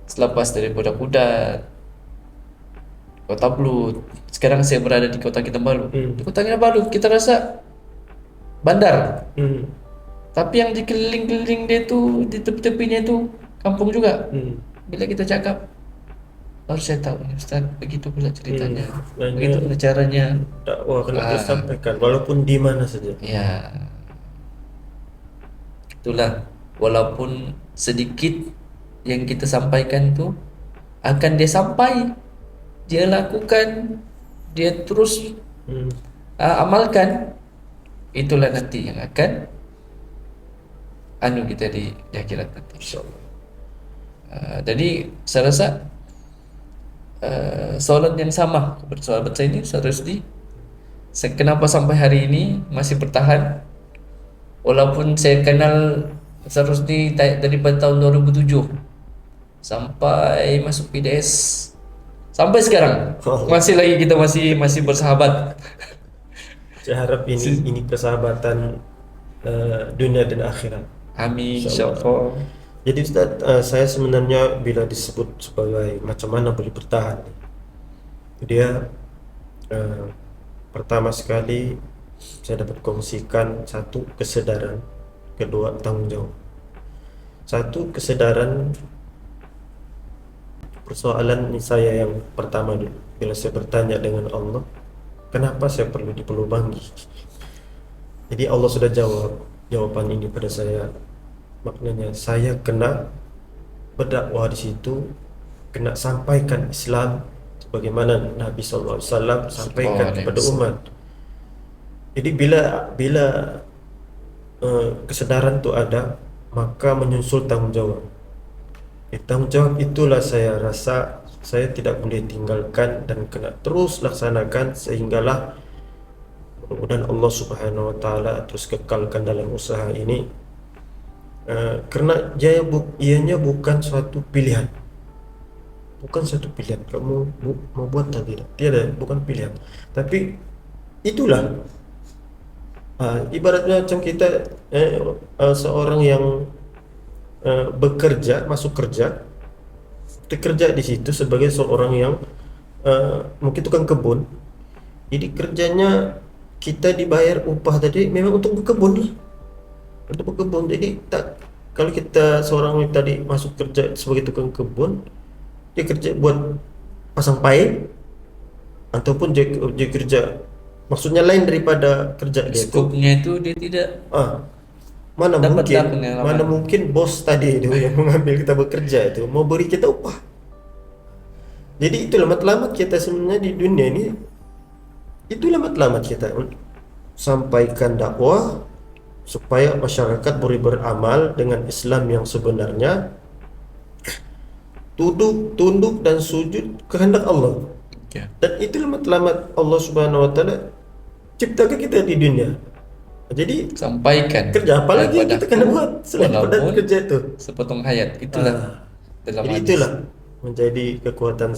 selepas dari Budak-Budak, Kota Blut, sekarang saya berada di Kota Kinabalu. Di Kota Kinabalu kita rasa bandar, tapi yang di keliling-keliling dia tu, di tepi-tepinya itu kampung juga. Bila kita cakap, baru saya tahu, Ustaz, begitu pula ceritanya, begitu pula caranya. Dakwah kena disampaikan walaupun di mana saja. Ya, itulah, walaupun sedikit yang kita sampaikan tu akan dia sampai, dia lakukan, dia terus amalkan, itulah nanti yang akan kita di akhirat nanti, insyaallah. Jadi saya rasa soalan yang sama kepada sahabat saya ini, Ustaz Rusdi, kenapa sampai hari ini masih bertahan walaupun saya kenal Ustaz Rusdi daripada tahun 2007 sampai masuk PDS sampai sekarang, masih lagi kita masih bersahabat. Saya harap ini persahabatan dunia dan akhirat. Amin, insyaallah. Jadi Ustaz, saya sebenarnya bila disebut sebagai macam mana boleh bertahan, dia pertama sekali saya dapat kongsikan, satu, kesadaran, kedua, tanggung jawab. Satu, kesadaran, persoalan saya yang pertama dulu, bila saya bertanya dengan Allah, kenapa saya perlu dipelubangi? Jadi Allah sudah jawab jawaban ini pada saya. Maknanya saya kena berdakwah di situ, kena sampaikan Islam sebagaimana Nabi SAW sampaikan kepada umat. Jadi bila kesadaran itu ada, maka menyusul tanggung jawab. Tanggung jawab itulah saya rasa saya tidak boleh tinggalkan dan kena terus laksanakan, sehinggalah mudah-mudahan Allah Subhanahu Wa Taala terus kekalkan dalam usaha ini. Kerana ianya bukan suatu pilihan, kamu mau buat atau tidak, tiada, bukan pilihan, tapi itulah ibaratnya macam kita seorang yang bekerja, masuk kerja, kita kerja di situ sebagai seorang yang mungkin tukang kebun. Jadi kerjanya kita dibayar upah tadi memang untuk berkebun lah, untuk berkebun. Jadi kalau kita seorang yang tadi masuk kerja sebagai tukang kebun, dia kerja buat pasang paip ataupun dia kerja maksudnya lain daripada kerja dia skopnya itu dia tidak mana mungkin bos tadi itu yang mengambil kita bekerja itu mau beri kita upah. Jadi itulah matlamat kita sebenarnya di dunia ini, itulah matlamat kita, sampaikan dakwah supaya masyarakat boleh beramal dengan Islam yang sebenarnya, tunduk dan sujud kehendak Allah. Dan itulah matlamat Allah Subhanahu Wa Taala ciptakan kita di dunia. Jadi sampaikan kerja apa lagi yang kita kena buat selain pada kerja itu, sepotong hayat, itulah dalam jadi itulah menjadi kekuatan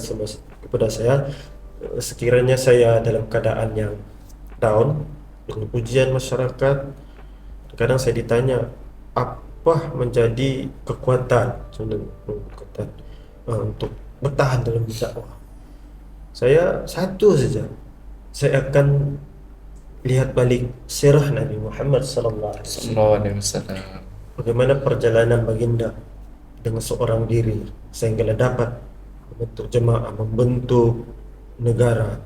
kepada saya. Sekiranya saya dalam keadaan yang down dengan ujian masyarakat, kadang saya ditanya apa menjadi kekuatan untuk bertahan dalam dakwah. Saya satu saja, saya akan lihat balik sirah Nabi Muhammad sallallahu alaihi wasallam. bagaimana perjalanan baginda dengan seorang diri sehingga dapat membentuk jemaah, membentuk negara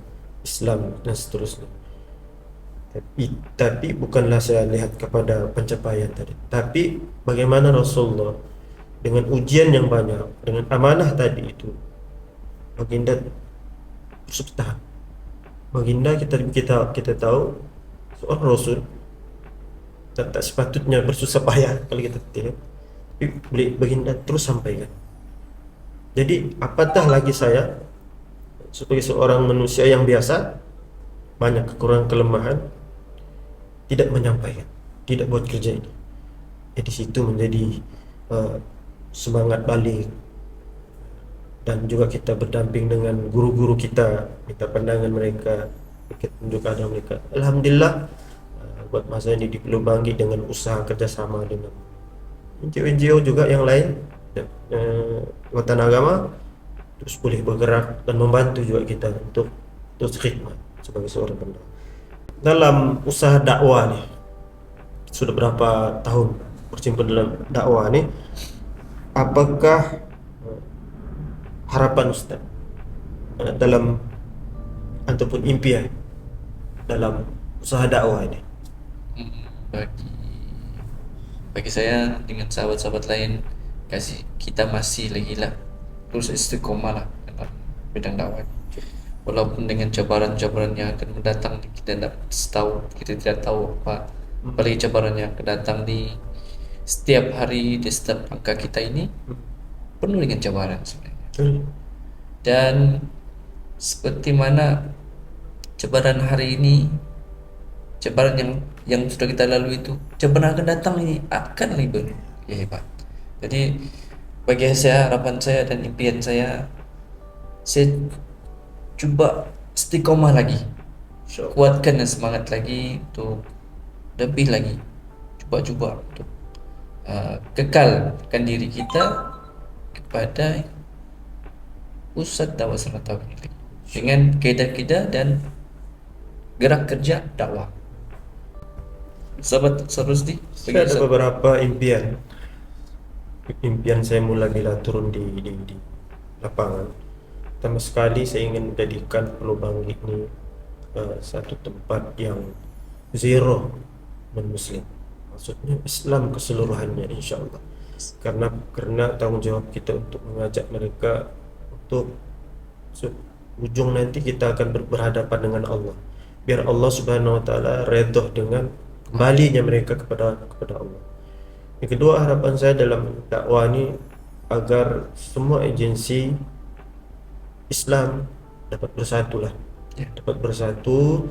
Islam dan seterusnya. Tapi bukanlah saya lihat kepada pencapaian tadi, tapi bagaimana Rasulullah dengan ujian yang banyak, dengan amanah tadi itu, baginda terus bertahan. Baginda kita tahu seorang Rasul tak sepatutnya bersusah payah kalau kita tidak, tapi baginda terus sampaikan. Jadi apatah lagi saya sebagai seorang manusia yang biasa, banyak kekurangan kelemahan, tidak menyampaikan, tidak buat kerja ini. Jadi situ menjadi semangat balik, dan juga kita berdamping dengan guru-guru kita, minta pandangan mereka, kita tunjuk ada mereka. Alhamdulillah buat masa ini di Pulau Banggi dengan usaha kerjasama dengan NGO juga yang lain, Watan Agama, terus boleh bergerak dan membantu juga kita untuk terus khidmat sebagai seorang pendakwah. Dalam usaha dakwah nih, sudah berapa tahun bercimpung dalam dakwah nih, apakah harapan Ustaz dalam ataupun impian dalam usaha dakwah ini? Bagi saya dengan sahabat-sahabat lain, kita masih lagi lah terus istiqomah lah dalam bidang dakwah. Walaupun dengan cabaran-cabaran yang akan mendatang, kita tidak tahu apa, apalagi cabaran yang akan datang di setiap hari, di setiap langkah kita ini penuh dengan cabaran sebenarnya. Dan seperti mana cabaran hari ini, cabaran yang sudah kita lalui itu, cabaran akan datang ini akan lebih hebat. Jadi bagi saya, harapan saya dan impian saya coba istiqomah lagi, kuatkan dan semangat lagi untuk lebih lagi, coba untuk kekalkan diri kita kepada pusat dakwah serantau ini dengan kaedah-kaedah dan gerak kerja dakwah. Sahabat Sarusdi, Saya ada beberapa impian saya mula bila turun di lapangan. Pertama sekali saya ingin menjadikan Pulau Banggi ini satu tempat yang zero non-muslim, maksudnya Islam keseluruhannya, insya Allah. Karena tanggung jawab kita untuk mengajak mereka untuk ujung nanti kita akan berhadapan dengan Allah, biar Allah Subhanahu Wa Taala redha dengan kembalinya mereka kepada Allah. Yang kedua, harapan saya dalam dakwah ini agar semua agensi Islam dapat bersatu lah, dapat bersatu,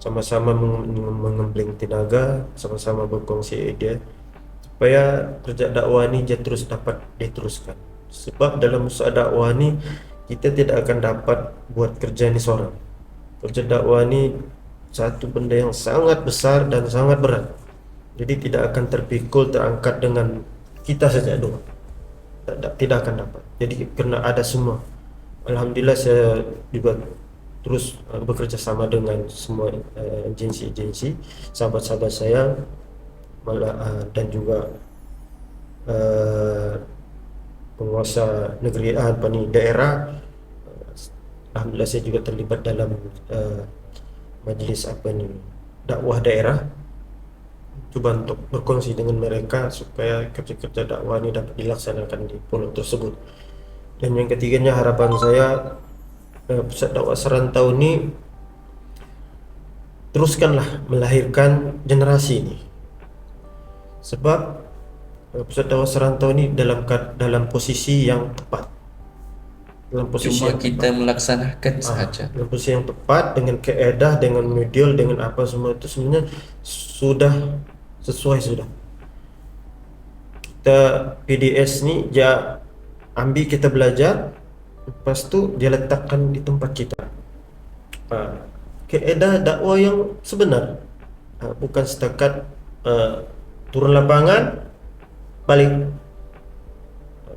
sama-sama mengembleng tenaga, sama-sama berkongsi ide, supaya kerja dakwah ini terus dapat diteruskan. Sebab dalam usaha dakwah ini kita tidak akan dapat buat kerja ini seorang. Kerja dakwah ini satu benda yang sangat besar dan sangat berat. Jadi tidak akan terpikul, terangkat dengan kita saja doang. Tidak akan dapat. Jadi kena ada semua. Alhamdulillah saya juga terus bekerja sama dengan semua agensi-agensi, sahabat-sahabat saya, dan juga penguasa negeri daerah. Alhamdulillah saya juga terlibat dalam majlis dakwah daerah, coba untuk berkongsi dengan mereka supaya kerja-kerja dakwah ini dapat dilaksanakan di pulau tersebut. Dan yang ketiganya, harapan saya pusat dakwah serantau ini teruskanlah melahirkan generasi ini, sebab pusat dakwah serantau ini dalam posisi yang tepat, cuma kita melaksanakan saja. Dalam posisi yang tepat, dengan keedah, dengan modul, dengan apa semua itu sebenarnya sudah sesuai. Sudah kita PDS ni ambil, kita belajar, lepas tu dia letakkan di tempat kita keedah dakwah yang sebenar, bukan setakat turun lapangan balik.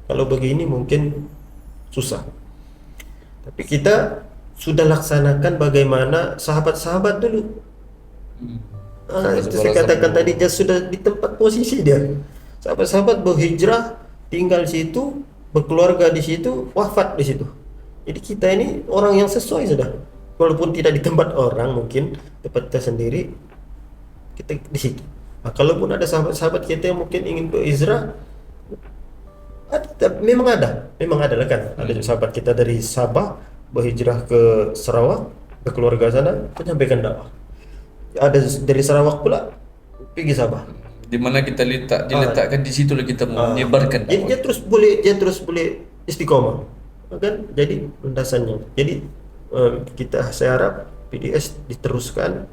Kalau begini mungkin susah, tapi kita sudah laksanakan bagaimana sahabat-sahabat dulu. Itu saya katakan tadi, dia sudah di tempat posisi dia, sahabat-sahabat berhijrah, tinggal di situ, berkeluarga di situ, wafat di situ. Jadi kita ini orang yang sesuai sudah. Walaupun tidak di tempat orang, mungkin tempat kita sendiri, kita di situ. Nah, kalaupun ada sahabat-sahabat kita yang mungkin ingin berhijrah, memang ada lah kan. Ada sahabat kita dari Sabah berhijrah ke Sarawak, berkeluarga sana, menyampaikan dakwah. Ada dari Sarawak pula pergi Sabah. Di mana kita diletakkan di situ lah kita mau menyebarkan Dia terus boleh istiqomah, kan? Jadi landasannya. Jadi saya harap PDS diteruskan,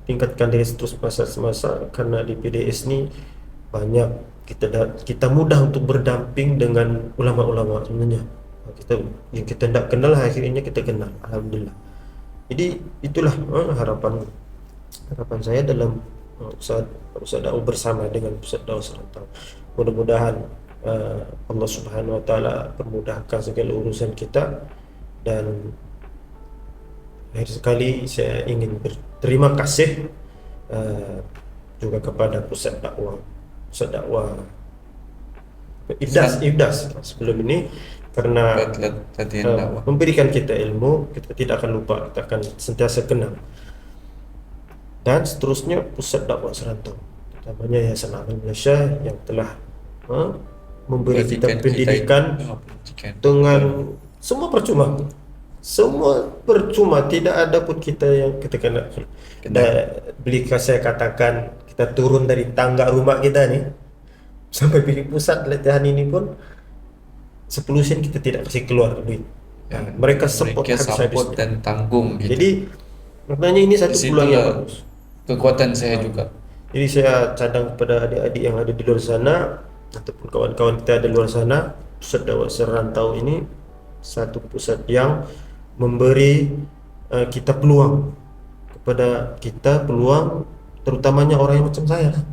tingkatkan diri terus masa karena di PDS ini banyak kita mudah untuk berdamping dengan ulama-ulama sebenarnya. Yang kita tidak kenal akhirnya kita kenal, alhamdulillah. Jadi itulah harapan saya dalam usaha dakwah bersama dengan Pusat Dakwah Serantau. Mudah-mudahan Allah Subhanahu Wa Taala permudahkan segala urusan kita. Dan akhir sekali saya ingin berterima kasih juga kepada Pusat Dakwah Ibdas sebelum ini, karena memberikan kita ilmu. Kita tidak akan lupa, kita akan sentiasa kenal. Dan seterusnya Pusat Dakwah Serantau, utamanya Yayasan Amal Malaysia yang telah memberi kita pendidikan dengan semua percuma, tidak ada pun kita yang kita kena. Saya katakan kita turun dari tangga rumah kita nih sampai pergi pusat latihan ini pun 10 sen kita tidak kasih keluar duit. Mereka support dan tanggung gitu. Jadi maknanya ini satu peluang yang bagus. Kekuatan saya juga. Jadi saya cadang kepada adik-adik yang ada di luar sana ataupun kawan-kawan kita di luar sana, Pusat Dakwah Serantau ini satu pusat yang memberi kita peluang, kepada kita peluang, terutamanya orang yang macam saya lah,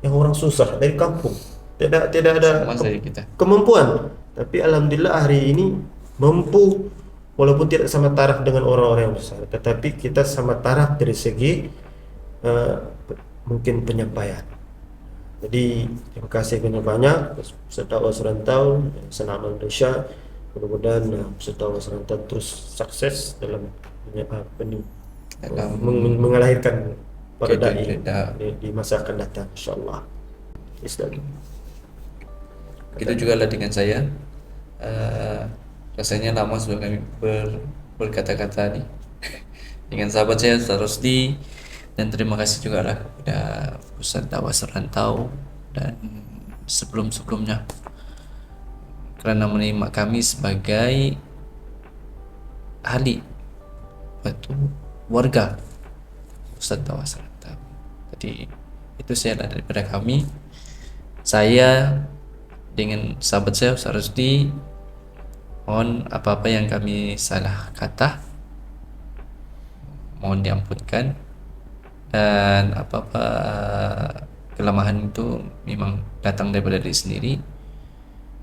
yang orang susah dari kampung, tidak ada kemampuan, tapi alhamdulillah hari ini mampu, walaupun tidak sama taraf dengan orang-orang yang besar, tetapi kita sama taraf dari segi mungkin penyampaian. Jadi terima kasih banyak Pusat Dakwah Serantau, Yayasan Amal Malaysia. Mudah-mudahan Pusat Dakwah Serantau terus sukses dalam mengalahirkan para dai di masa akan datang, insyaallah. Itu juga lah dengan saya. Rasanya lama sudah kami berkata-kata nih dengan sahabat saya Ustaz Rosdi. Dan terima kasih juga lah kepada Pusat Dakwah Serantau dan sebelum-sebelumnya kerana menerima kami sebagai ahli atau warga Pusat Dakwah Serantau. Jadi itu saya daripada kami. Saya dengan sahabat saya Ustaz Rosdi, mohon apa-apa yang kami salah kata mohon diampunkan, dan apa-apa kelemahan itu memang datang daripada diri sendiri.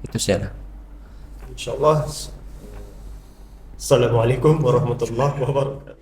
Itu saja. Insyaallah. Assalamualaikum warahmatullahi wabarakatuh.